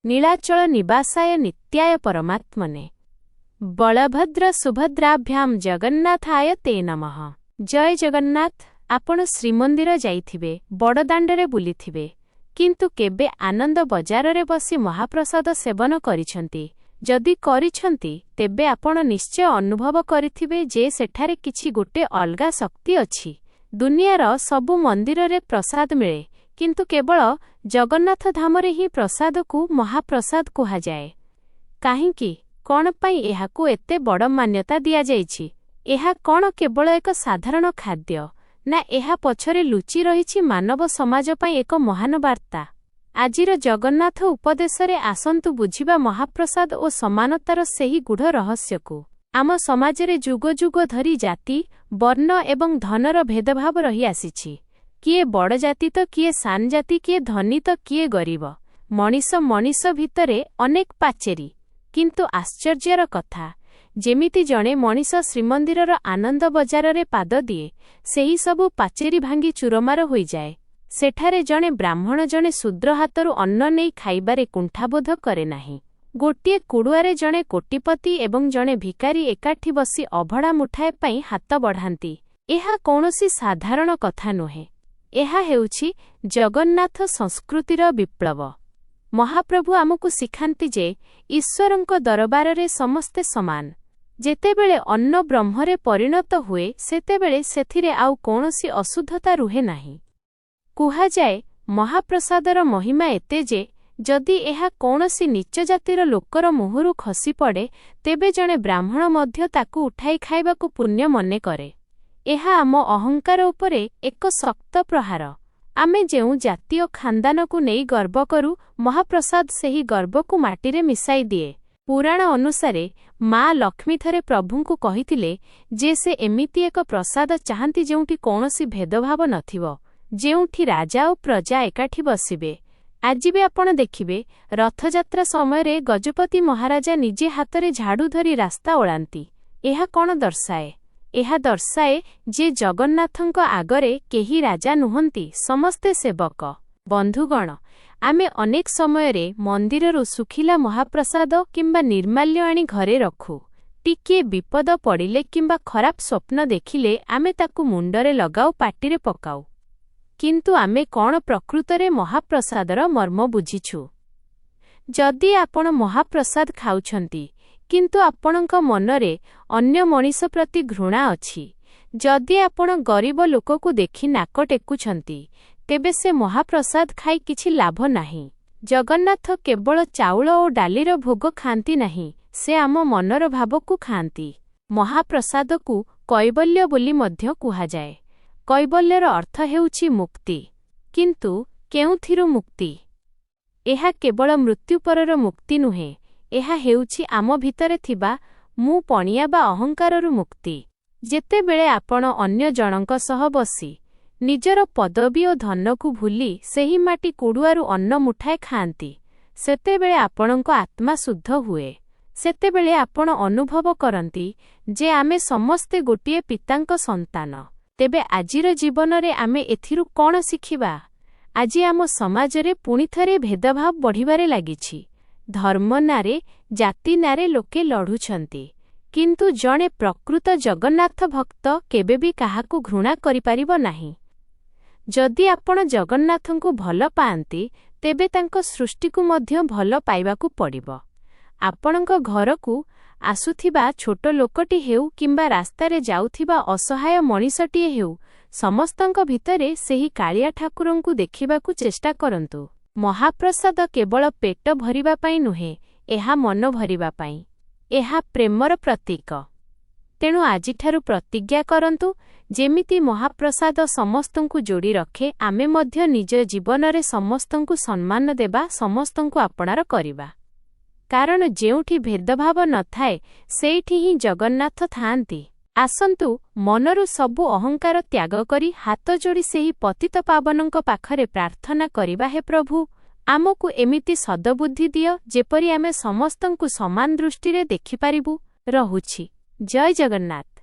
नीलाचल निवासाय नित्याय परमात्मने बलभद्र सुभद्राभ्याम जगन्नाथाय ते नमः। जय जगन्नाथ। आपण श्रीमंदिर जाइथिबे, बड़दाण्डरे बुलिथिबे, किंतु केबे आनंद बजाररे बसी महाप्रसाद सेवन करिछंती? जदि करिछंती तेबे आपण निश्चय अनुभव करिथिबे जे सेठारे किछि गोटे अलगा शक्ति अछि। दुनियार सबु मंदिररे प्रसाद मिले, किंतु केवल जगन्नाथ धामरे ही प्रसाद को महाप्रसाद कुहा जाए। काहिंकी कौन पाई एहाकू एते बड़ मान्यता दिया जाइछि? एहा कौन केवल एक साधारण खाद्य, ना एहा पछरे लुचि रहिछि मानव समाज पाई एक महान वार्ता? आजिर जगन्नाथ उपदेशरे आसंतु बुझिबा महाप्रसाद ओ समानतार सेही गूढ़ रहस्यकू। आम समाजरे जुग जुग धरी जाति, वर्ण एवं धनर भेदभाव रही आसिछि। किए बड़ जाति तो किए सान जाति, किए धनी तो किए गरीब। मनीष मनीष भितरे अनेक पाचेरी, किंतु आश्चर्यर कथा, जेमिति जणे मनीष श्रीमंदिरर आनंद बजाररे पाद दिए, सेही सबु पाचेरी भांगी चूरमार होई जाए। सेठारे जणे ब्राह्मण जणे शूद्र हातरू अन्न नेई खाइबारे कुंठाबोध करे नाही। गोटिए कुड़ुआरे जणे कोटिपति एवं जणे भिकारी एकाठी बसी अभड़ा मुठाए पाई हाथ बढ़ांती। एहा कौनसी साधारण कथा नुहे। एहा हेउछि जगन्नाथ संस्कृतिर विप्लव। महाप्रभु आमକୁ शिखांती जे ईश्वरଙ୍କ दरबाररे समस्ते समान। जेतेबेले अन्न ब्रह्मरे परिणत हुए, सेतेबेले सेथिरे आउ कौनसी अशुद्धता रुहे नाही। कुहा जाए महाप्रसादर महिमा एते जे जदि एहा कौनसी नीच जातिर लोकर मुहरु खसी पड़े, तेबे जणे ब्राह्मण मध्य ताकू उठाई खाइबाकू पुण्य मने करे। एहा आम अहंकार उपरे एक शक्त प्रहार। आमे जेउ जातीय खानदानकू नेई गर्व करू, महाप्रसाद सेही गर्वकू माटीरे मिसाई दिए। पुराण अनुसारे माँ लक्ष्मी थरे प्रभुंकू कहिथिले जे से एमिति एक प्रसाद चाहंती जेउठी कौनसी भेदभाव नथिबो, जेउठी राजा और प्रजा एकाठी बसिबे। आज भी आपण देखिबे रथयात्रा समय गजपति महाराजा निजे हाथरे झाड़ू धरी रास्ता ओलांती। एहा कौन दर्शाए? एहा दर्शाए जे जगन्नाथंक आगरे केही राजा नुहंती, समस्ते सेवक। बंधुगण, आमे अनेक समयरे मंदिररु सुखिला महाप्रसाद किंबा निर्माल्य आनी घरे रखु। टिके विपद पड़िले किंबा खराब स्वप्न देखिले आमे ताकू मुंडरे लगाऊ, पाटिरे पकाऊ। किंतु आमे कौन प्रकृतरे महाप्रसादर मर्म बुझिछु? जदि आपण महाप्रसाद खाउछंती, किंतु आपणक मनरे अन्य मनीष प्रति घृणा अछि, जदि आपण गरीब लोककू देखि नाक टेकुछंती, तेबे से महाप्रसाद खाई किछि लाभ नाही। जगन्नाथ केवल चाउଳ ओ डालीर भोग खांती नाही, से आम मनर भावकू खांती। महाप्रसादकू कैवल्य बोली मध्य कुहा जाए। कैवल्यर अर्थ हेउछि मुक्ति। किंतु केउथिरु मुक्ति? एहा केवल मृत्यु परर मुक्ति नुहे, एहा हेउछि आम भितरे थिबा मु पणिया बा अहंकाररु मुक्ति। जेतेबेले आपण अन्य जनक सह बसी निजर पदवी ओ धनकू भूली सेही माटी कुड़ुआरु अन्न मुठाए खांती, सेतेबेले आपणक आत्मा शुद्ध हुए। सेतेबेले आपण अनुभव करंती जे आमे समस्ते गोटिए पितांक संतान। तेबे आजिर जीवनरे आमे एथिरु कोन शिखिबा? आजि आम समाजरे पुणी थरे भेदभाव बढ़िबारे लागिछि। धर्म नारे, जाति नारे लोके लढुछंती, किंतु जणे प्रकृत जगन्नाथ भक्त केबे भी काहाकू घृणा करि पारिबो नाही। जदि आपण जगन्नाथंकू भल पाआंती, तेबे तांको सृष्टिकू मध्य भल पाइबाकू पड़िबो। आपणक घरकू आसुथिबा छोट लोकटी हेउ किंबा रास्तारे जाउथिबा असहाय मनीषटीए हेउ, समस्तंक भितरे सेही कालिया ठाकुरंकू देखिबाकू चेष्टा करंतु। महाप्रसाद केवल पेट भरिबा पाई नुहे, एहा मन भरिबा पाई। एहा प्रेमर प्रतीक। तेणु आजिठारु प्रतिज्ञा करंतु, जेमिति महाप्रसाद समस्तंकू जोड़ी रखे, आमे मध्य निज जीवनरे समस्तंकू सम्मान देबा, समस्तंकू आपणार करिबा। कारण जेउठी भेदभाव न थाए, सेठी ही जगन्नाथ थांती। आसंतु मनरु सबु अहंकार त्याग करी हाथ जोड़ी सेही पतित पावनंक पाखरे प्रार्थना करिबा। हे प्रभु, आमकू एमिति सदबुद्धि दियो जेपरि आमे समस्तंकू समान दृष्टिरे देखि पारिबु। रहुछि। जय जगन्नाथ।